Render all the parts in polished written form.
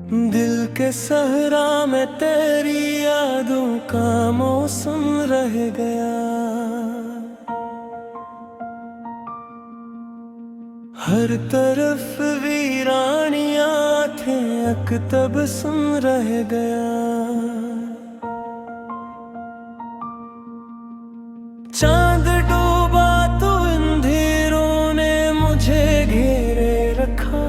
दिल के सहरा में तेरी यादों का मौसम रह गया। हर तरफ वीरानियां थे, अकतब सुन रह गया। चांद डूबा तो अंधेरों ने मुझे घेरे रखा।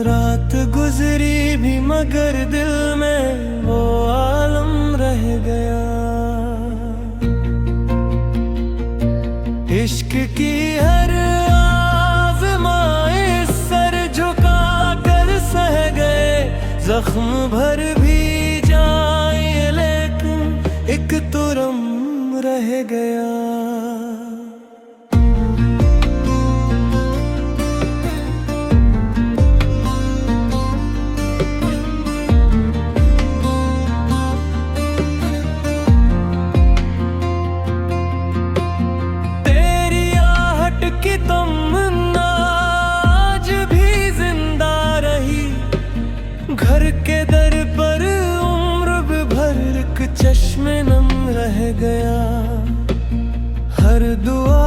रात गुजरी भी मगर दिल में वो आलम रह गया। इश्क की हर आज़माए सर झुका कर सह गए। जख्म भर भी जाए लेकिन एक तुरम रह गया। की तमन्ना आज भी जिंदा रही। घर के दर पर उम्र भर एक चश्मे नम रह गया। हर दुआ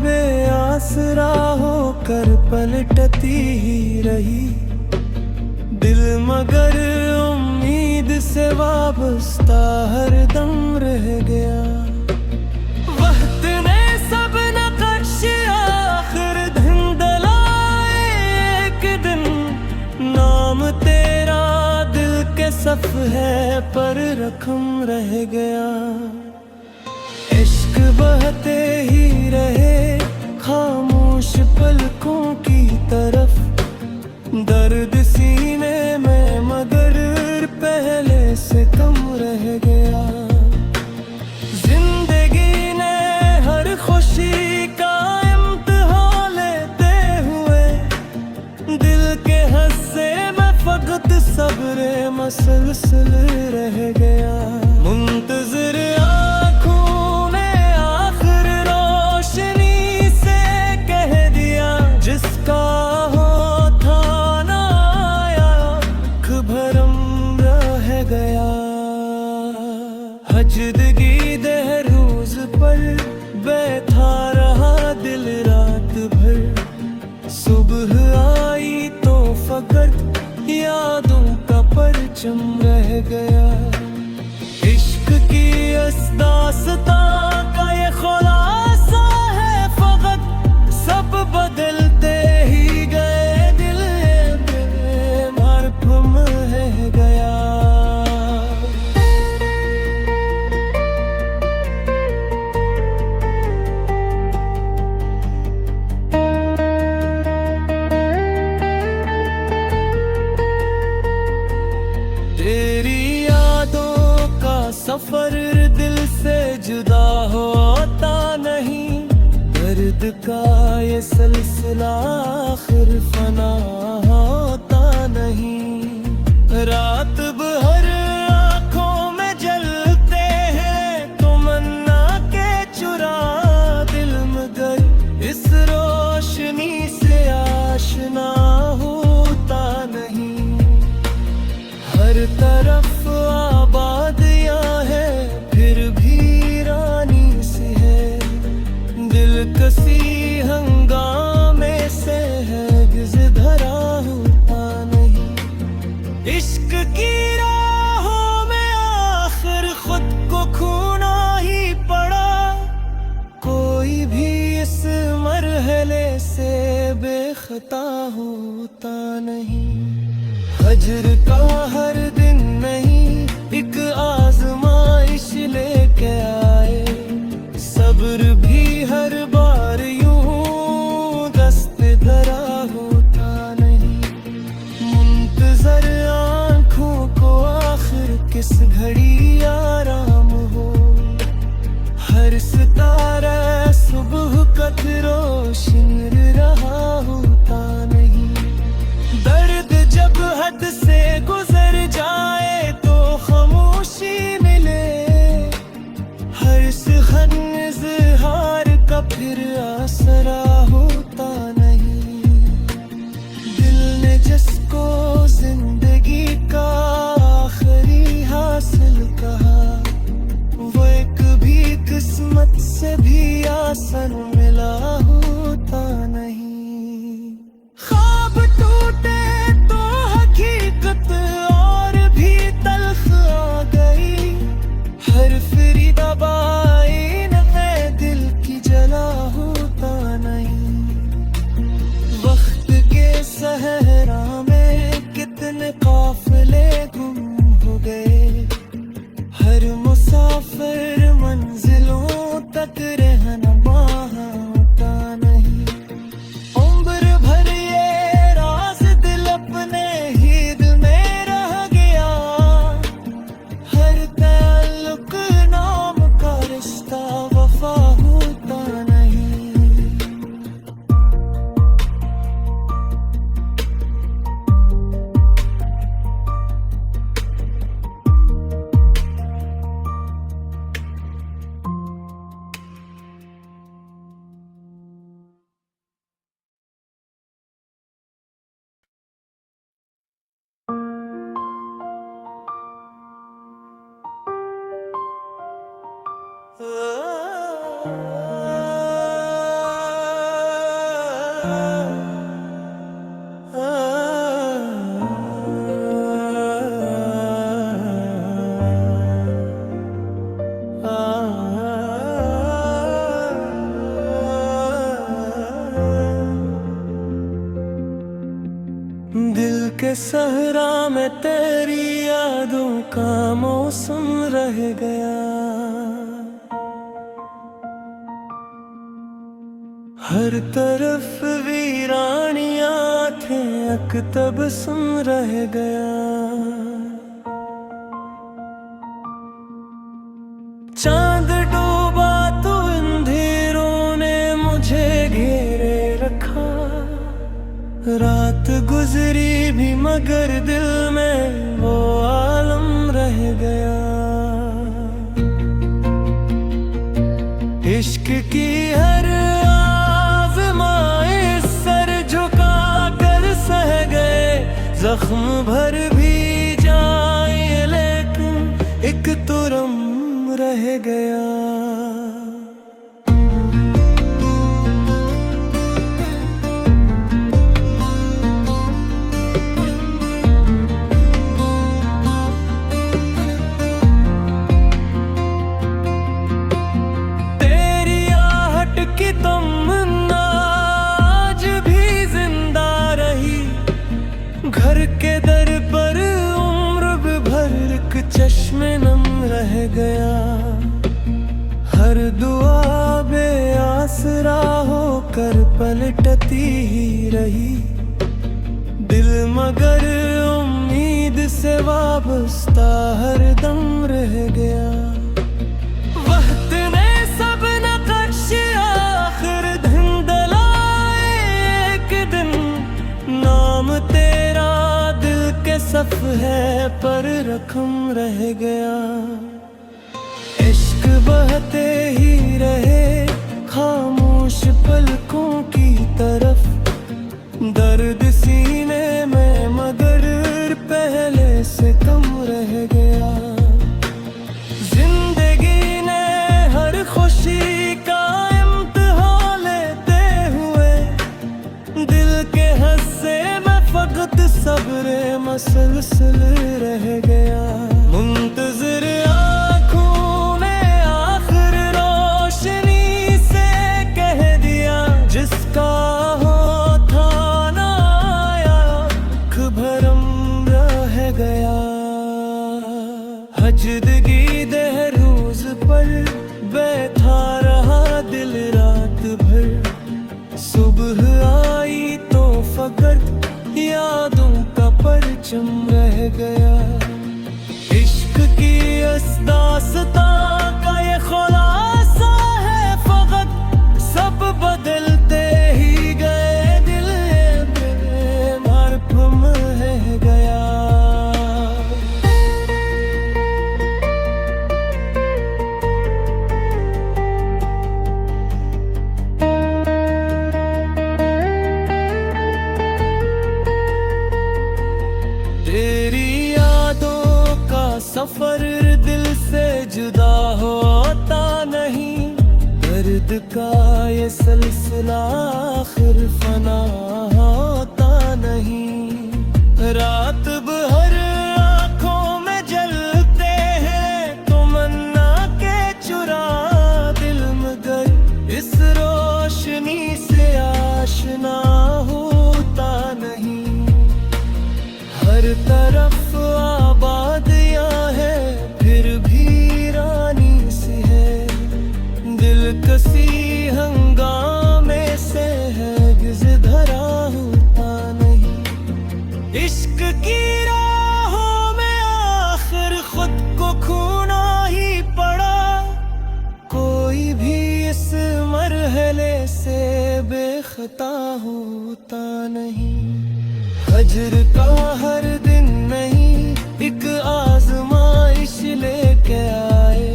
बेआसरा होकर पलटती ही रही। दिल मगर उम्मीद से वाबस्ता हर दम रह गया। वक्त ने सब नक्श आखिर धुंधलाए एक दिन। नाम तेरा दिल के सफ़हे पर रकम रह गया। इश्क बहते ही रहे खामोश पलकों की तरफ। दर्द सीने में मगर पहले से कम रह गया। जिंदगी ने हर खुशी का इम्तिहान लेते हुए दिल के हस्से में फकत सब्र मसलसल रह गया। मुंतज़िर आँखों ने आखिर रोशनी से कह दिया। जिसका होता ना आया भरम रह गया। हजदगी दहरूज पर बैठा रहा दिल रात भर। सुबह आई तो फकत यादों का परचम रह गया। इश्क की इस दास्तां का ये खुलासा है फकत। सब बदलते ही गए, दिल बेमरहम रह गया। तेरी यादों का सफर दिल से जुदा होता नहीं। दर्द का ये सिलसिला आखिर फना होता नहीं। रात भर आँखों में जलते हैं तमन्ना के चुरा दिल मगर इस रोशनी से आशना होता नहीं। हर तरफ आबादियां हैं फिर भी रानी सी है। दिल कसी हंगामे से है गिज धरा होता नहीं। इश्क की राहों में आखिर खुद को खोना ही पड़ा। कोई भी इस मरहले से बेखता होता नहीं। हजर का हर दिन नहीं एक आजमाइश लेके आए। सब्र भी हर बार यूं दस्त धरा होता नहीं। मुंतज़र आँखों को आखिर किस घड़ी आराम हो। हर सितारा सुबह कत रोशन रहा होता नहीं। दर्द जब हद से गुजर जाए तो खामोशी मिले। हर सुखन इज़हार का फिर आसरा होता नहीं। दिल ने जिसको जिंदगी काफिले गुम हो गए। हर मुसाफिर मंजिलों तक रहनुमा होता नहीं। उम्र भर ये राज दिल अपने ही दिल में रह गया। हर ताल्लुक नाम का रिश्ता वफा होता नहीं। दिल के सहरा में तेरी यादों का मौसम रह गया। हर तरफ वीरानियां थे, अकतब सुन रह गया। चांद डूबा तो अंधेरों ने मुझे घेरे रखा। रात गुजरी भी मगर दिल में वो आलम रह गया। इश्क की हर आज़माए सर झुका कर सह गए। जख्म भर भी जाए लेकिन एक तुरम रह गया। की तमन्ना आज भी जिंदा रही। घर के दर पर उम्र भर एक चश्मे नम रह गया। हर दुआ बेआसरा होकर पलटती ही रही। दिल मगर उम्मीद से वाबस्ता हर दम रह गया। वक्त ने सब नक्श आखिर धुंधलाए एक दिन। नाम तेरा दिल के सफ है पर रकम रह गया। इश्क बहते ही रहे खामोश पलकों की तरफ। दर्द सीने में मगर पहले से कम रह गया। जिंदगी ने हर खुशी का इम्तिहान लेते हुए दिल के हस्से में फकत सब्र मसलसल रह गया। मुंतज़िर आँखों ने आखिर रोशनी से कह दिया। जिसका होता ना आया भरम रह गया। हजदगी दहरोज पर बैठा रहा दिल रात भर। सुबह आई तो फकत यादों का परचम रह गया। इश्क की दास्तां का ये खुलासा है फकत। सब बदलते ही गए दिल बेमरहम रह गया। सफर दिल से जुदा होता नहीं। दर्द का ये सिलसिला आखिर फना होता नहीं। रात भर आँखों में जलते हैं तमन्ना के चुरा दिल मगर इस रोशनी से आशना होता नहीं। हर तरफ तरफ आबादियां है, फिर भी रानी सी है। दिलकसी हंगामे से है गिज धरा होता नहीं। इश्क की राहों में आखिर खुद को खोना ही पड़ा। कोई भी इस मरहले से बेखता होता नहीं। हजर का हर दिन नहीं एक आजमाइश लेके आए।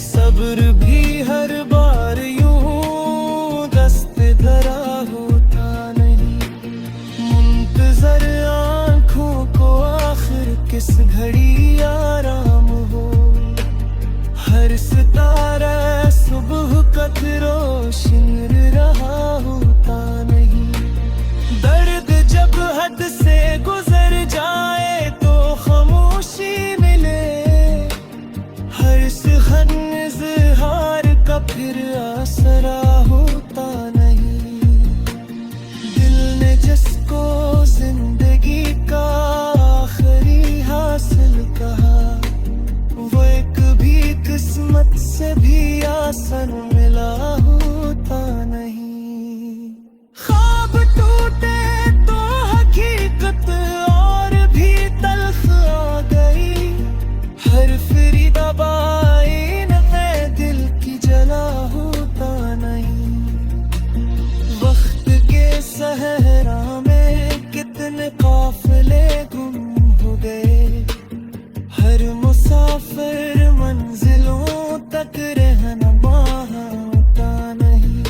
सब्र भी हर बार यूं दस्त धरा होता नहीं। मुंतजर आंखों को आखिर किस घड़ी आराम हो। हर सितारा सुबह कत रोशन रहा होता नहीं। दर्द जब हद से गुजर जाए तो खामोशी मिले। हर सुखन इज़हार का फिर आसरा होता नहीं। दिल ने जिसको जिंदगी का आखिरी हासिल कहा, वो एक भी किस्मत से भी आसान मिला होता नहीं। ख्वाब टूटे तो हकीकत और भी तल्ख आ गई। हर फिरी दबाई न दिल की जला होता नहीं। वक्त के सहरा में कितने काफिले गुम हो गए। हर मुसाफिर मंजिलों तक रहनुमा होता नहीं।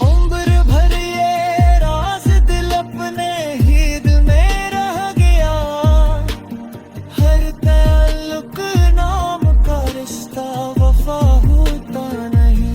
उम्र भर ये राज दिल अपने ही दिल में रह गया। हर ताल्लुक नाम का रिश्ता वफा होता नहीं।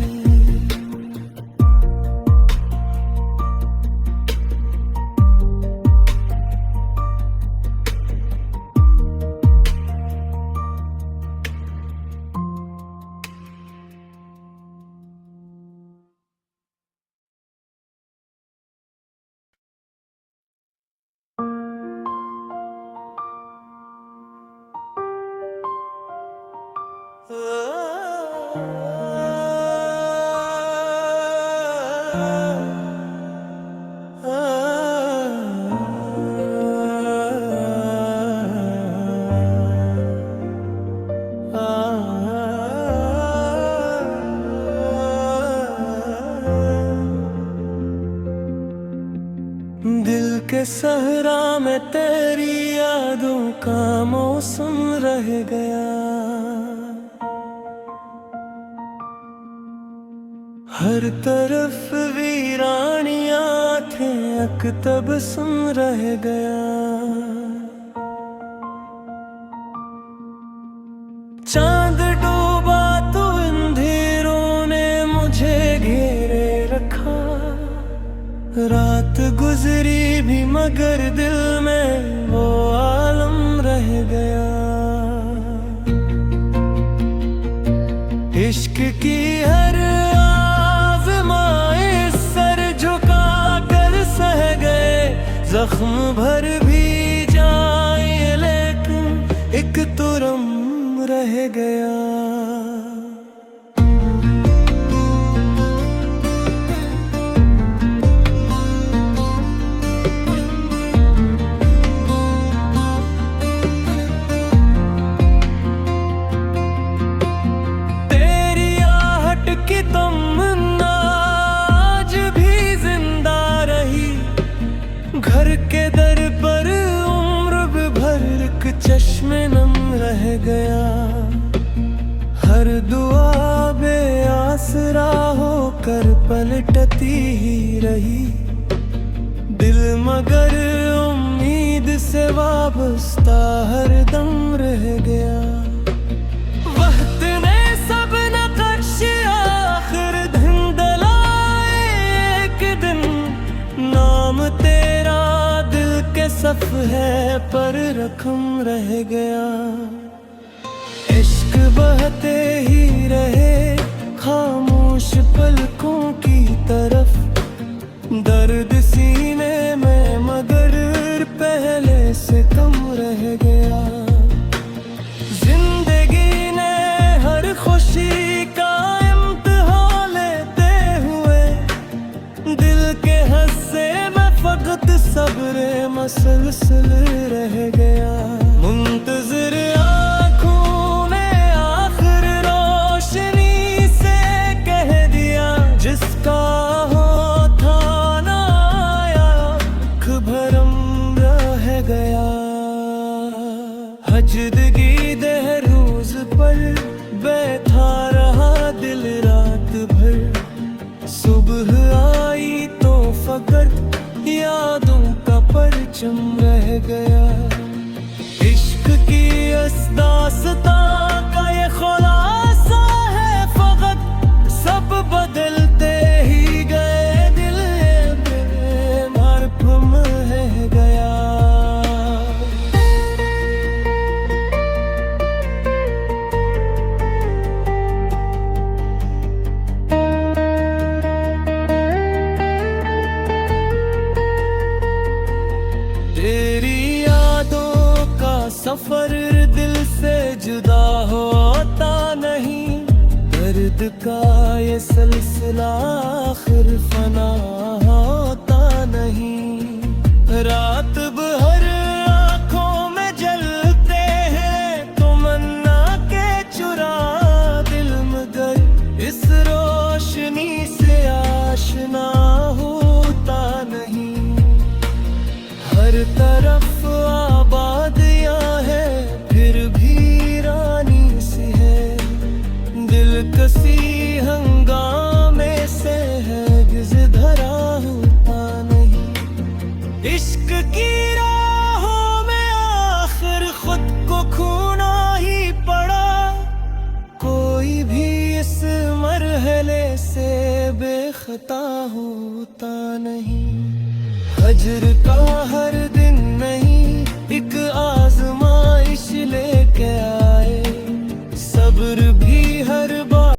दिल के सहरा में तेरी यादों का मौसम रह गया। हर तरफ वीरानियां थे, अकतब सुन रह गया। चांद डूबा तो अंधेरों ने मुझे घेरे रखा। रात गुजरी भी मगर दिल में वो आलम रह गया। इश्क की हर आज़माए सर झुका कर सह गए। जख्म भर भी जाए लेकिन एक तुरम रह गया। की तमन्ना आज भी जिंदा रही। घर के दर पर उम्र भर एक चश्मे नम रह गया। हर दुआ बेआसरा होकर पलटती ही रही। दिल मगर उम्मीद से वाबस्ता हर दम रह गया। वक्त ने सब नक्श आखिर धुंधलाए एक दिन। नाम तेरा दिल के सफ है पर रकम रह गया। इश्क बहते ही रहे खामोश पलकों की तरफ। दर्द सीने में मगर पहले से कम रह गया। जिंदगी ने हर खुशी का इम्तिहान लेते हुए दिल के हंसे में फकत सब्र मसलसल रह गया। मुंतज़िर आँखों ने आखिर रोशनी से कह दिया, जिसका होता ना आया भरम रह गया। हजदगी दहरूज पर बैठा रहा दिल रात भर। सुबह आई तो फकत यादों का परचम रह गया। इश्क की इस दास्तां का ये खुलासा है फकत, सब बदलते ही गए दिल प्रेम हरफ में रह गया। तेरी यादों का सफर दिल से जुदा होता नहीं, दर्द का ये सिलसिला आखिर फना होता नहीं। रात भर आँखों में जलते हैं तमन्ना के चुरा दिल, मगर इस रोशनी से आशना होता नहीं। हर तरफ आबादियां है फिर भी रानी सी है, दिल कसी हंगामे से है गिज धरा होता नहीं। इश्क की राहों में आखिर खुद को खोना ही पड़ा, कोई भी इस मरहले से बेखता होता नहीं। हजर का हर दिन